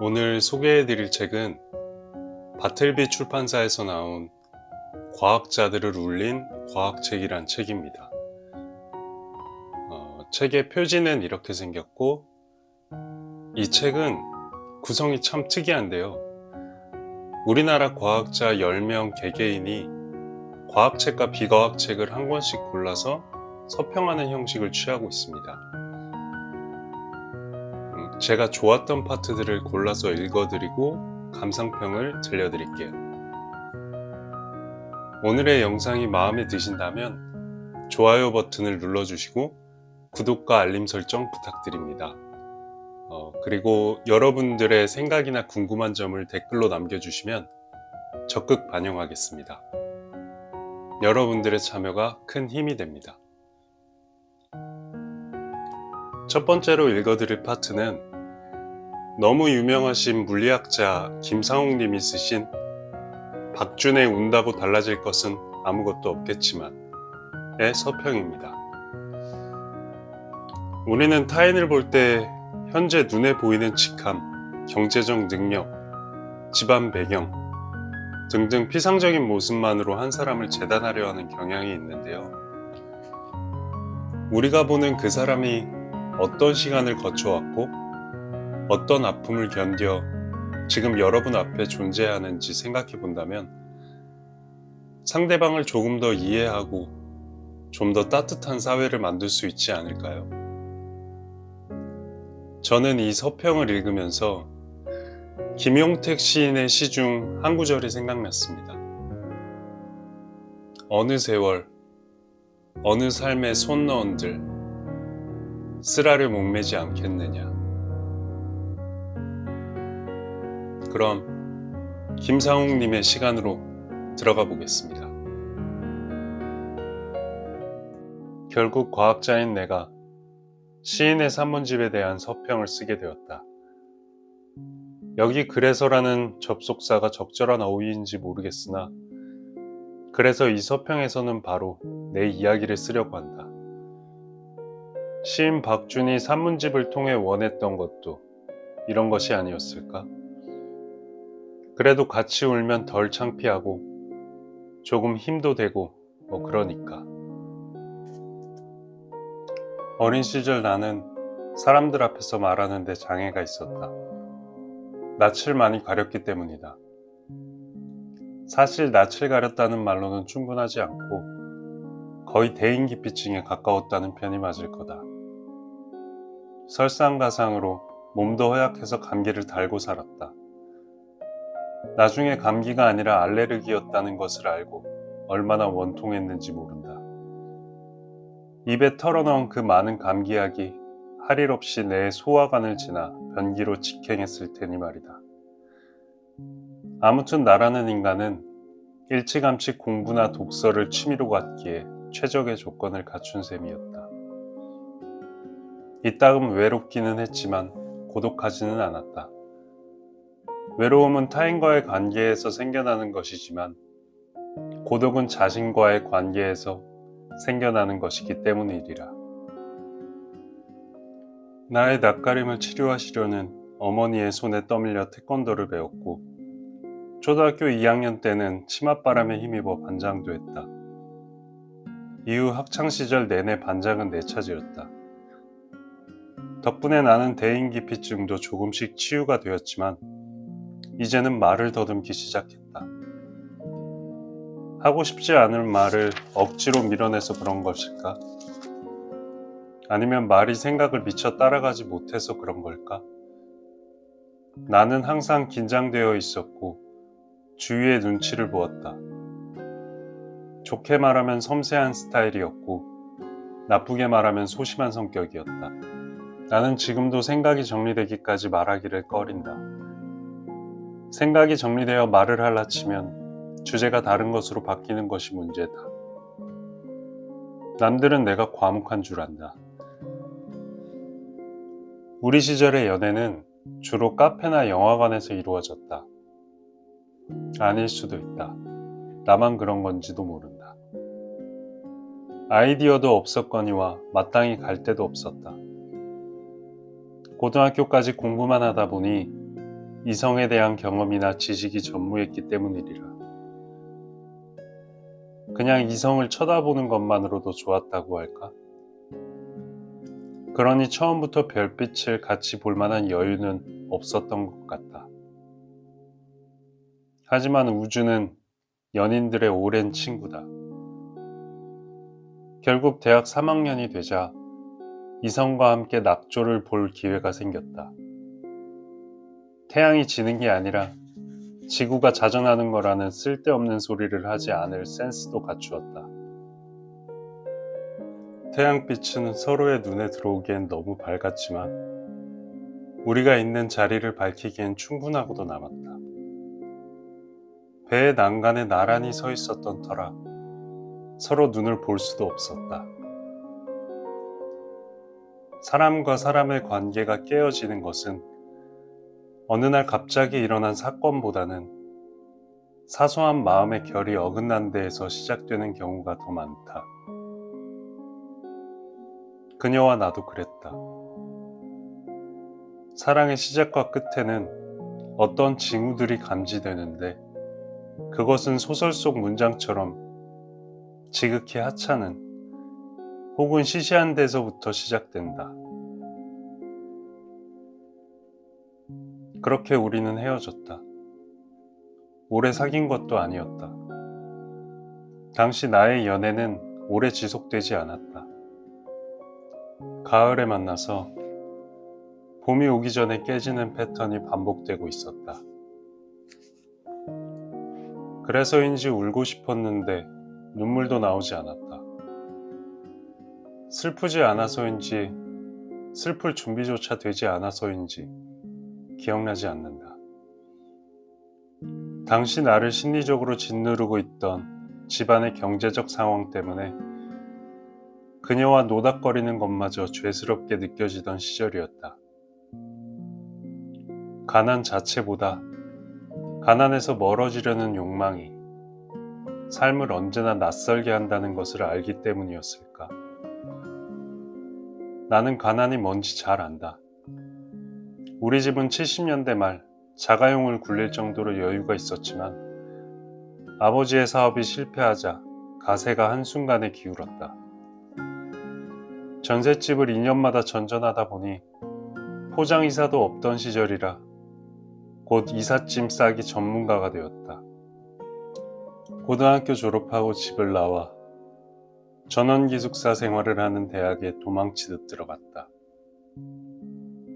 오늘 소개해드릴 책은 바틀비 출판사에서 나온 과학자들을 울린 과학책이란 책입니다. 책의 표지는 이렇게 생겼고, 이 책은 구성이 참 특이한데요. 우리나라 과학자 10명 개개인이 과학책과 비과학책을 한 권씩 골라서 서평하는 형식을 취하고 있습니다. 제가 좋았던 파트들을 골라서 읽어드리고 감상평을 들려드릴게요. 오늘의 영상이 마음에 드신다면 좋아요 버튼을 눌러주시고 구독과 알림 설정 부탁드립니다. 그리고 여러분들의 생각이나 궁금한 점을 댓글로 남겨주시면 적극 반영하겠습니다. 여러분들의 참여가 큰 힘이 됩니다. 첫 번째로 읽어드릴 파트는 너무 유명하신 물리학자 김상욱 님이 쓰신 박준의 운다고 달라질 것은 아무것도 없겠지만 의 서평입니다. 우리는 타인을 볼 때 현재 눈에 보이는 직함, 경제적 능력, 집안 배경 등등 피상적인 모습만으로 한 사람을 재단하려 하는 경향이 있는데요. 우리가 보는 그 사람이 어떤 시간을 거쳐왔고 어떤 아픔을 견뎌 지금 여러분 앞에 존재하는지 생각해 본다면 상대방을 조금 더 이해하고 좀 더 따뜻한 사회를 만들 수 있지 않을까요? 저는 이 서평을 읽으면서 김용택 시인의 시 중 한 구절이 생각났습니다. 어느 세월, 어느 삶에 손 넣은들 쓰라려 목매지 않겠느냐. 그럼 김상욱님의 시간으로 들어가 보겠습니다. 결국 과학자인 내가 시인의 산문집에 대한 서평을 쓰게 되었다. 여기 그래서라는 접속사가 적절한 어휘인지 모르겠으나 그래서 이 서평에서는 바로 내 이야기를 쓰려고 한다. 시인 박준이 산문집을 통해 원했던 것도 이런 것이 아니었을까? 그래도 같이 울면 덜 창피하고 조금 힘도 되고 그러니까. 어린 시절 나는 사람들 앞에서 말하는데 장애가 있었다. 낯을 많이 가렸기 때문이다. 사실 낯을 가렸다는 말로는 충분하지 않고 거의 대인기피증에 가까웠다는 편이 맞을 거다. 설상가상으로 몸도 허약해서 감기를 달고 살았다. 나중에 감기가 아니라 알레르기였다는 것을 알고 얼마나 원통했는지 모른다. 입에 털어넣은 그 많은 감기약이 할 일 없이 내 소화관을 지나 변기로 직행했을 테니 말이다. 아무튼 나라는 인간은 일찌감치 공부나 독서를 취미로 갖기에 최적의 조건을 갖춘 셈이었다. 이따금 외롭기는 했지만 고독하지는 않았다. 외로움은 타인과의 관계에서 생겨나는 것이지만 고독은 자신과의 관계에서 생겨나는 것이기 때문이리라. 나의 낯가림을 치료하시려는 어머니의 손에 떠밀려 태권도를 배웠고 초등학교 2학년 때는 치맛바람에 힘입어 반장도 했다. 이후 학창시절 내내 반장은 내 차지였다. 덕분에 나는 대인기피증도 조금씩 치유가 되었지만 이제는 말을 더듬기 시작했다. 하고 싶지 않은 말을 억지로 밀어내서 그런 것일까? 아니면 말이 생각을 미처 따라가지 못해서 그런 걸까? 나는 항상 긴장되어 있었고 주위의 눈치를 보았다. 좋게 말하면 섬세한 스타일이었고 나쁘게 말하면 소심한 성격이었다. 나는 지금도 생각이 정리되기까지 말하기를 꺼린다. 생각이 정리되어 말을 하려 치면 주제가 다른 것으로 바뀌는 것이 문제다. 남들은 내가 과묵한 줄 안다. 우리 시절의 연애는 주로 카페나 영화관에서 이루어졌다. 아닐 수도 있다. 나만 그런 건지도 모른다. 아이디어도 없었거니와 마땅히 갈 데도 없었다. 고등학교까지 공부만 하다 보니 이성에 대한 경험이나 지식이 전무했기 때문이리라. 그냥 이성을 쳐다보는 것만으로도 좋았다고 할까? 그러니 처음부터 별빛을 같이 볼 만한 여유는 없었던 것 같다. 하지만 우주는 연인들의 오랜 친구다. 결국 대학 3학년이 되자 이성과 함께 낙조를 볼 기회가 생겼다. 태양이 지는 게 아니라 지구가 자전하는 거라는 쓸데없는 소리를 하지 않을 센스도 갖추었다. 태양빛은 서로의 눈에 들어오기엔 너무 밝았지만 우리가 있는 자리를 밝히기엔 충분하고도 남았다. 배의 난간에 나란히 서 있었던 터라 서로 눈을 볼 수도 없었다. 사람과 사람의 관계가 깨어지는 것은 어느 날 갑자기 일어난 사건보다는 사소한 마음의 결이 어긋난 데에서 시작되는 경우가 더 많다. 그녀와 나도 그랬다. 사랑의 시작과 끝에는 어떤 징후들이 감지되는데 그것은 소설 속 문장처럼 지극히 하찮은 혹은 시시한 데서부터 시작된다. 그렇게 우리는 헤어졌다. 오래 사귄 것도 아니었다. 당시 나의 연애는 오래 지속되지 않았다. 가을에 만나서 봄이 오기 전에 깨지는 패턴이 반복되고 있었다. 그래서인지 울고 싶었는데 눈물도 나오지 않았다. 슬프지 않아서인지 슬플 준비조차 되지 않아서인지 기억나지 않는다. 당시 나를 심리적으로 짓누르고 있던 집안의 경제적 상황 때문에 그녀와 노닥거리는 것마저 죄스럽게 느껴지던 시절이었다. 가난 자체보다 가난에서 멀어지려는 욕망이 삶을 언제나 낯설게 한다는 것을 알기 때문이었을까? 나는 가난이 뭔지 잘 안다. 우리 집은 70년대 말 자가용을 굴릴 정도로 여유가 있었지만 아버지의 사업이 실패하자 가세가 한순간에 기울었다. 전셋집을 2년마다 전전하다 보니 포장이사도 없던 시절이라 곧 이삿짐 싸기 전문가가 되었다. 고등학교 졸업하고 집을 나와 전원기숙사 생활을 하는 대학에 도망치듯 들어갔다.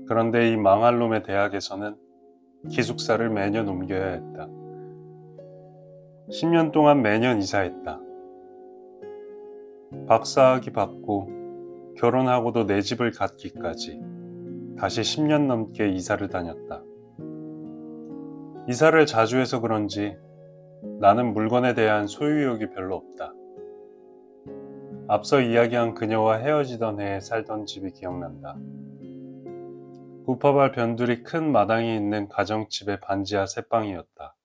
그런데 이 망할 놈의 대학에서는 기숙사를 매년 옮겨야 했다. 10년 동안 매년 이사했다. 박사학위 받고 결혼하고도 내 집을 갖기까지 다시 10년 넘게 이사를 다녔다. 이사를 자주 해서 그런지 나는 물건에 대한 소유욕이 별로 없다. 앞서 이야기한 그녀와 헤어지던 해에 살던 집이 기억난다. 구파발 변두리 큰 마당이 있는 가정집의 반지하 새방이었다.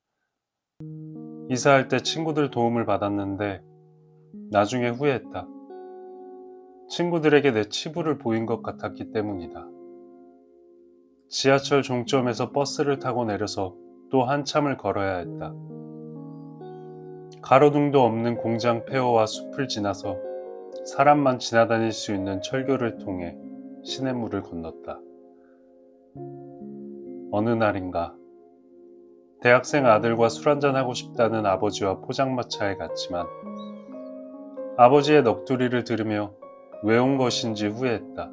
이사할 때 친구들 도움을 받았는데 나중에 후회했다. 친구들에게 내 치부를 보인 것 같았기 때문이다. 지하철 종점에서 버스를 타고 내려서 또 한참을 걸어야 했다. 가로등도 없는 공장 폐허와 숲을 지나서 사람만 지나다닐 수 있는 철교를 통해 시냇물을 건넜다. 어느 날인가 대학생 아들과 술 한잔하고 싶다는 아버지와 포장마차에 갔지만 아버지의 넋두리를 들으며 왜 온 것인지 후회했다.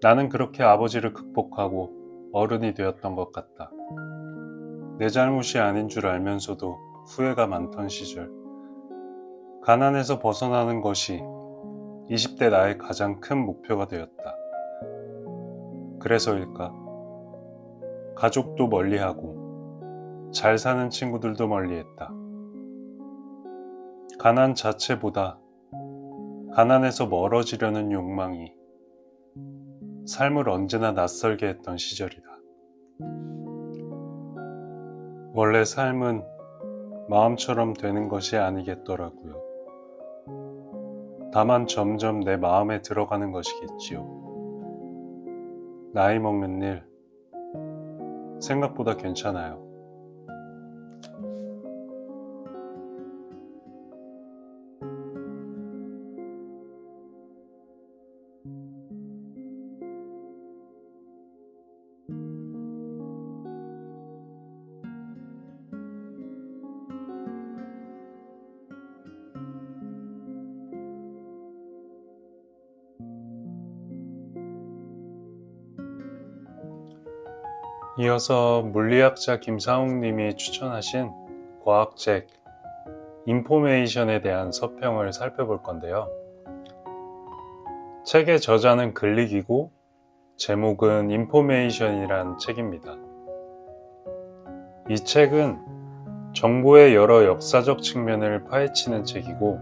나는 그렇게 아버지를 극복하고 어른이 되었던 것 같다. 내 잘못이 아닌 줄 알면서도 후회가 많던 시절. 가난에서 벗어나는 것이 20대 나의 가장 큰 목표가 되었다. 그래서일까? 가족도 멀리하고 잘 사는 친구들도 멀리했다. 가난 자체보다 가난에서 멀어지려는 욕망이 삶을 언제나 낯설게 했던 시절이다. 원래 삶은 마음처럼 되는 것이 아니겠더라고요. 다만 점점 내 마음에 들어가는 것이겠지요. 나이 먹는 일 생각보다 괜찮아요. 이어서 물리학자 김상욱 님이 추천하신 과학책 인포메이션에 대한 서평을 살펴볼 건데요. 책의 저자는 글릭이고 제목은 인포메이션이란 책입니다. 이 책은 정보의 여러 역사적 측면을 파헤치는 책이고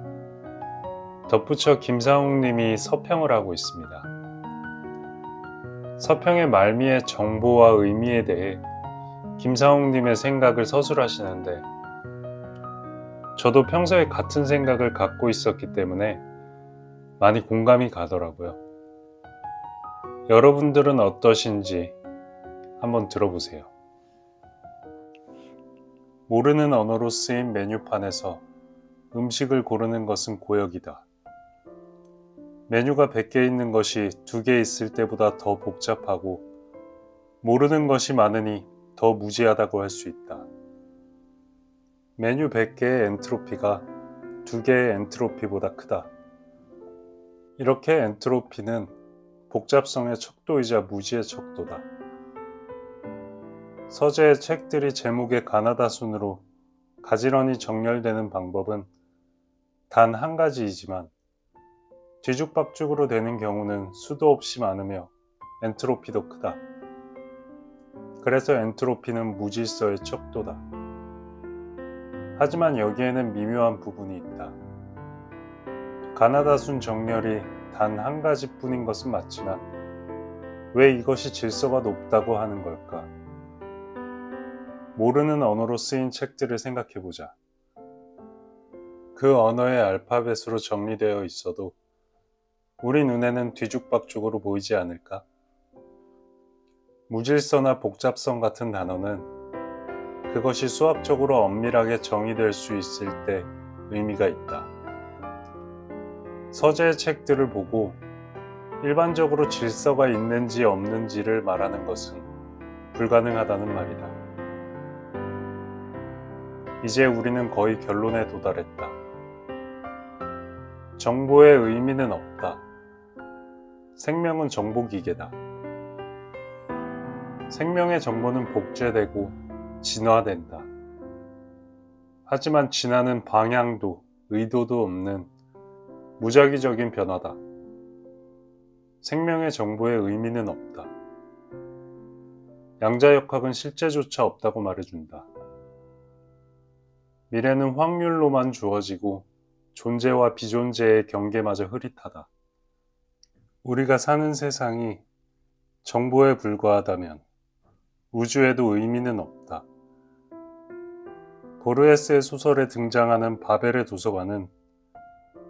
덧붙여 김상욱 님이 서평을 하고 있습니다. 서평의 말미에 정보와 의미에 대해 김상욱 님의 생각을 서술하시는데 저도 평소에 같은 생각을 갖고 있었기 때문에 많이 공감이 가더라고요. 여러분들은 어떠신지 한번 들어보세요. 모르는 언어로 쓰인 메뉴판에서 음식을 고르는 것은 고역이다. 메뉴가 100개 있는 것이 2개 있을 때보다 더 복잡하고 모르는 것이 많으니 더 무지하다고 할 수 있다. 메뉴 100개의 엔트로피가 2개의 엔트로피보다 크다. 이렇게 엔트로피는 복잡성의 척도이자 무지의 척도다. 서재의 책들이 제목의 가나다 순으로 가지런히 정렬되는 방법은 단 한 가지이지만 뒤죽박죽으로 되는 경우는 수도 없이 많으며 엔트로피도 크다. 그래서 엔트로피는 무질서의 척도다. 하지만 여기에는 미묘한 부분이 있다. 가나다 순 정렬이 단 한 가지뿐인 것은 맞지만 왜 이것이 질서가 높다고 하는 걸까? 모르는 언어로 쓰인 책들을 생각해보자. 그 언어의 알파벳으로 정리되어 있어도 우리 눈에는 뒤죽박죽으로 보이지 않을까? 무질서나 복잡성 같은 단어는 그것이 수학적으로 엄밀하게 정의될 수 있을 때 의미가 있다. 서재의 책들을 보고 일반적으로 질서가 있는지 없는지를 말하는 것은 불가능하다는 말이다. 이제 우리는 거의 결론에 도달했다. 정보의 의미는 없다. 생명은 정보기계다. 생명의 정보는 복제되고 진화된다. 하지만 진화는 방향도 의도도 없는 무작위적인 변화다. 생명의 정보의 의미는 없다. 양자역학은 실제조차 없다고 말해준다. 미래는 확률로만 주어지고 존재와 비존재의 경계마저 흐릿하다. 우리가 사는 세상이 정보에 불과하다면 우주에도 의미는 없다. 보르헤스의 소설에 등장하는 바벨의 도서관은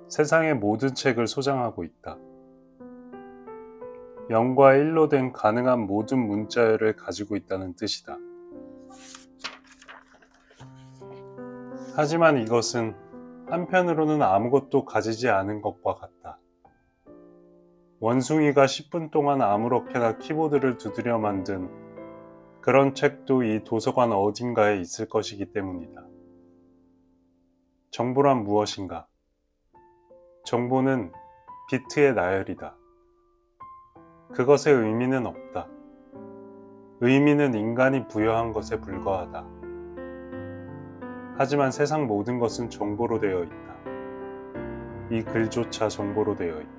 세상의 모든 책을 소장하고 있다. 0과 1로 된 가능한 모든 문자열을 가지고 있다는 뜻이다. 하지만 이것은 한편으로는 아무것도 가지지 않은 것과 같다. 원숭이가 10분 동안 아무렇게나 키보드를 두드려 만든 그런 책도 이 도서관 어딘가에 있을 것이기 때문이다. 정보란 무엇인가? 정보는 비트의 나열이다. 그것의 의미는 없다. 의미는 인간이 부여한 것에 불과하다. 하지만 세상 모든 것은 정보로 되어 있다. 이 글조차 정보로 되어 있다.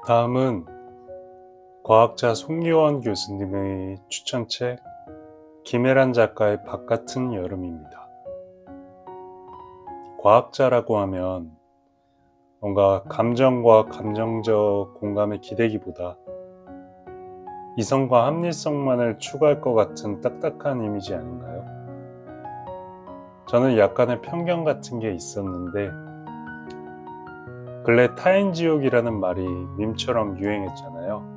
다음은 과학자 송유원 교수님의 추천책 김혜란 작가의 바깥은 여름입니다. 과학자라고 하면 뭔가 감정과 감정적 공감의 기대기보다 이성과 합리성만을 추구할 것 같은 딱딱한 이미지 아닌가요? 저는 약간의 편견 같은 게 있었는데 근래 타인지옥이라는 말이 밈처럼 유행했잖아요.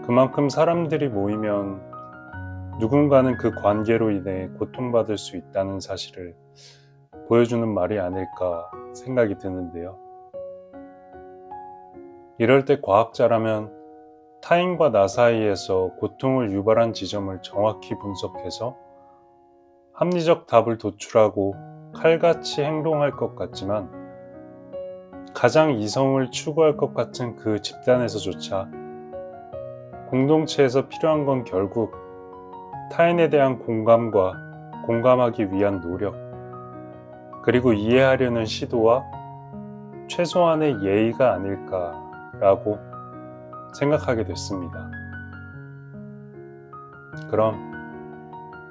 그만큼 사람들이 모이면 누군가는 그 관계로 인해 고통받을 수 있다는 사실을 보여주는 말이 아닐까 생각이 드는데요. 이럴 때 과학자라면 타인과 나 사이에서 고통을 유발한 지점을 정확히 분석해서 합리적 답을 도출하고 칼같이 행동할 것 같지만 가장 이성을 추구할 것 같은 그 집단에서조차 공동체에서 필요한 건 결국 타인에 대한 공감과 공감하기 위한 노력, 그리고 이해하려는 시도와 최소한의 예의가 아닐까라고 생각하게 됐습니다. 그럼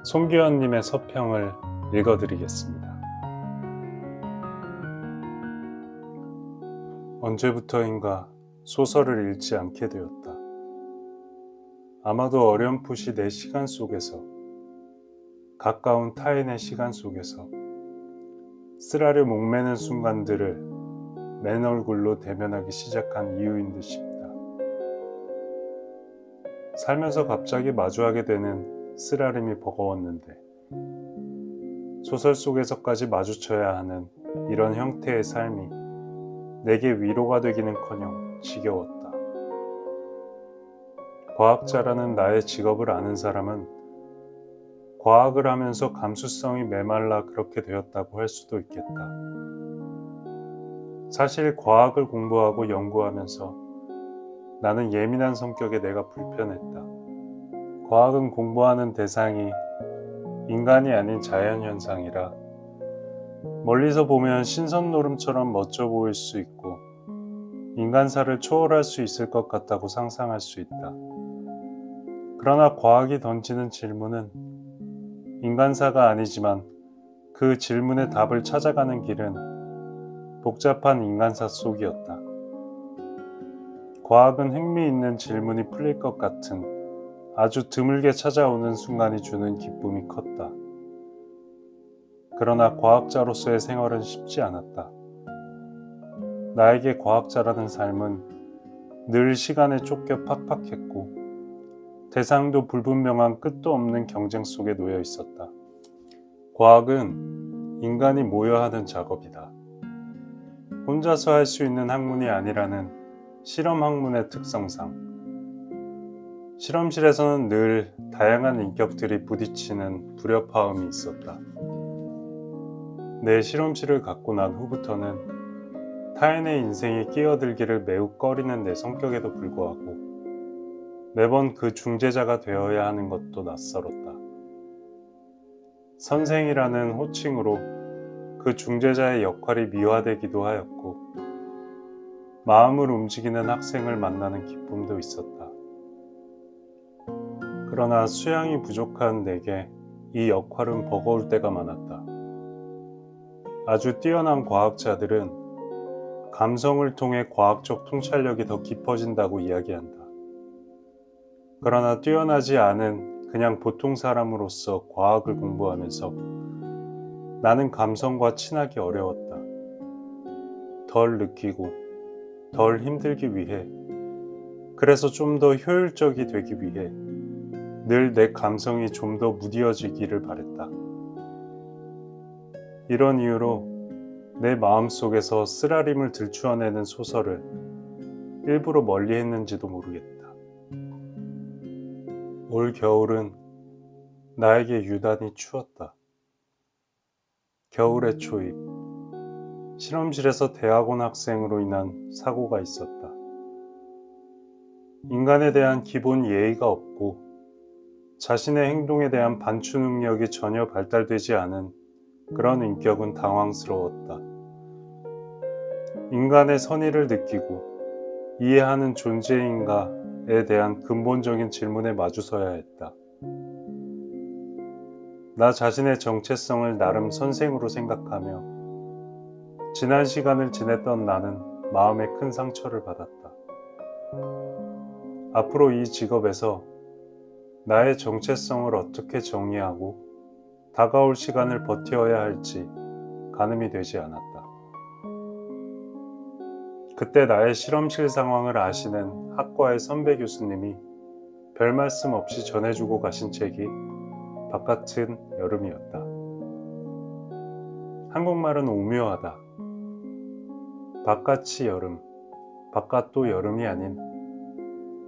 송규현님의 서평을 읽어드리겠습니다. 언제부터인가 소설을 읽지 않게 되었다. 아마도 어렴풋이 내 시간 속에서, 가까운 타인의 시간 속에서 쓰라려 목매는 순간들을 맨 얼굴로 대면하기 시작한 이유인 듯 싶다. 살면서 갑자기 마주하게 되는 쓰라림이 버거웠는데 소설 속에서까지 마주쳐야 하는 이런 형태의 삶이 내게 위로가 되기는커녕 지겨웠다. 과학자라는 나의 직업을 아는 사람은 과학을 하면서 감수성이 메말라 그렇게 되었다고 할 수도 있겠다. 사실 과학을 공부하고 연구하면서 나는 예민한 성격에 내가 불편했다. 과학은 공부하는 대상이 인간이 아닌 자연현상이라 멀리서 보면 신선노름처럼 멋져 보일 수 있고 인간사를 초월할 수 있을 것 같다고 상상할 수 있다. 그러나 과학이 던지는 질문은 인간사가 아니지만 그 질문의 답을 찾아가는 길은 복잡한 인간사 속이었다. 과학은 흥미있는 질문이 풀릴 것 같은 아주 드물게 찾아오는 순간이 주는 기쁨이 컸다. 그러나 과학자로서의 생활은 쉽지 않았다. 나에게 과학자라는 삶은 늘 시간에 쫓겨 팍팍했고 대상도 불분명한 끝도 없는 경쟁 속에 놓여 있었다. 과학은 인간이 모여 하는 작업이다. 혼자서 할 수 있는 학문이 아니라는 실험 학문의 특성상 실험실에서는 늘 다양한 인격들이 부딪히는 불협화음이 있었다. 내 실험실을 갖고 난 후부터는 타인의 인생에 끼어들기를 매우 꺼리는 내 성격에도 불구하고 매번 그 중재자가 되어야 하는 것도 낯설었다. 선생이라는 호칭으로 그 중재자의 역할이 미화되기도 하였고 마음을 움직이는 학생을 만나는 기쁨도 있었다. 그러나 수양이 부족한 내게 이 역할은 버거울 때가 많았다. 아주 뛰어난 과학자들은 감성을 통해 과학적 통찰력이 더 깊어진다고 이야기한다. 그러나 뛰어나지 않은 그냥 보통 사람으로서 과학을 공부하면서 나는 감성과 친하기 어려웠다. 덜 느끼고 덜 힘들기 위해, 그래서 좀 더 효율적이 되기 위해 늘 내 감성이 좀 더 무뎌지기를 바랬다. 이런 이유로 내 마음속에서 쓰라림을 들추어내는 소설을 일부러 멀리 했는지도 모르겠다. 올 겨울은 나에게 유난히 추웠다. 겨울의 초입, 실험실에서 대학원 학생으로 인한 사고가 있었다. 인간에 대한 기본 예의가 없고 자신의 행동에 대한 반추 능력이 전혀 발달되지 않은 그런 인격은 당황스러웠다. 인간의 선의를 느끼고 이해하는 존재인가에 대한 근본적인 질문에 마주서야 했다. 나 자신의 정체성을 나름 선생으로 생각하며 지난 시간을 지냈던 나는 마음에 큰 상처를 받았다. 앞으로 이 직업에서 나의 정체성을 어떻게 정의하고 다가올 시간을 버텨야 할지 가늠이 되지 않았다. 그때 나의 실험실 상황을 아시는 학과의 선배 교수님이 별 말씀 없이 전해주고 가신 책이 바깥은 여름이었다. 한국말은 오묘하다. 바깥이 여름, 바깥도 여름이 아닌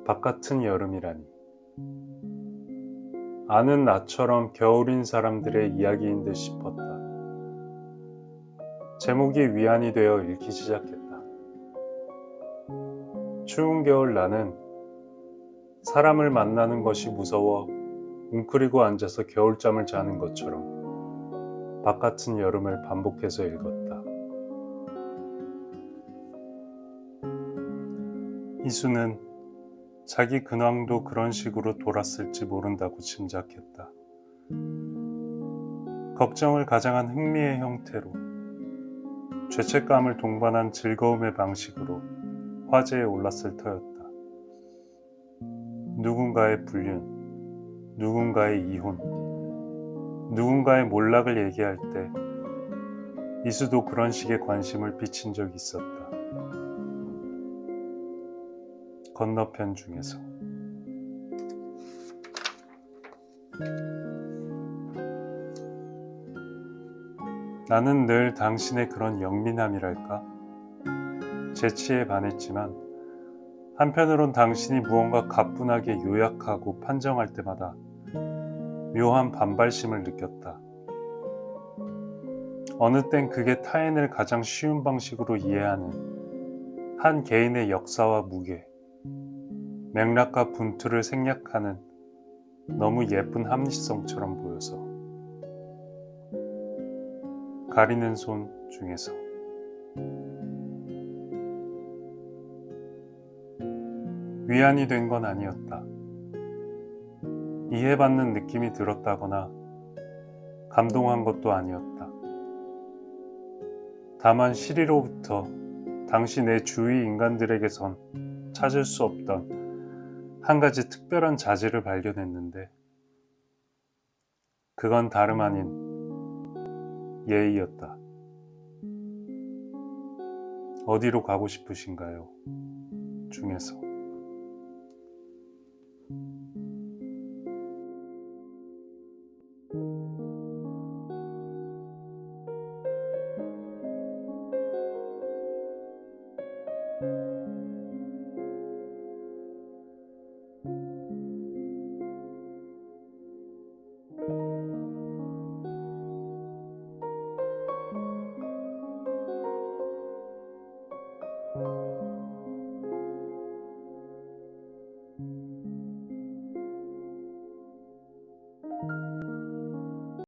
바깥은 여름이라니. 아는 나처럼 겨울인 사람들의 이야기인 듯 싶었다. 제목이 위안이 되어 읽기 시작했다. 추운 겨울 나는 사람을 만나는 것이 무서워 웅크리고 앉아서 겨울잠을 자는 것처럼 바깥은 여름을 반복해서 읽었다. 이수는 자기 근황도 그런 식으로 돌았을지 모른다고 짐작했다. 걱정을 가장한 흥미의 형태로, 죄책감을 동반한 즐거움의 방식으로 화제에 올랐을 터였다. 누군가의 불륜, 누군가의 이혼, 누군가의 몰락을 얘기할 때 이수도 그런 식의 관심을 비친 적이 있었다. 건너편 중에서. 나는 늘 당신의 그런 영민함이랄까? 재치에 반했지만 한편으론 당신이 무언가 가뿐하게 요약하고 판정할 때마다 묘한 반발심을 느꼈다. 어느 땐 그게 타인을 가장 쉬운 방식으로 이해하는 한 개인의 역사와 무게, 맥락과 분투를 생략하는 너무 예쁜 합리성처럼 보여서. 가리는 손 중에서. 위안이 된 건 아니었다. 이해받는 느낌이 들었다거나 감동한 것도 아니었다. 다만 시리로부터 당시 내 주위 인간들에게선 찾을 수 없던 한 가지 특별한 자질을 발견했는데 그건 다름 아닌 예의였다. 어디로 가고 싶으신가요? 중에서.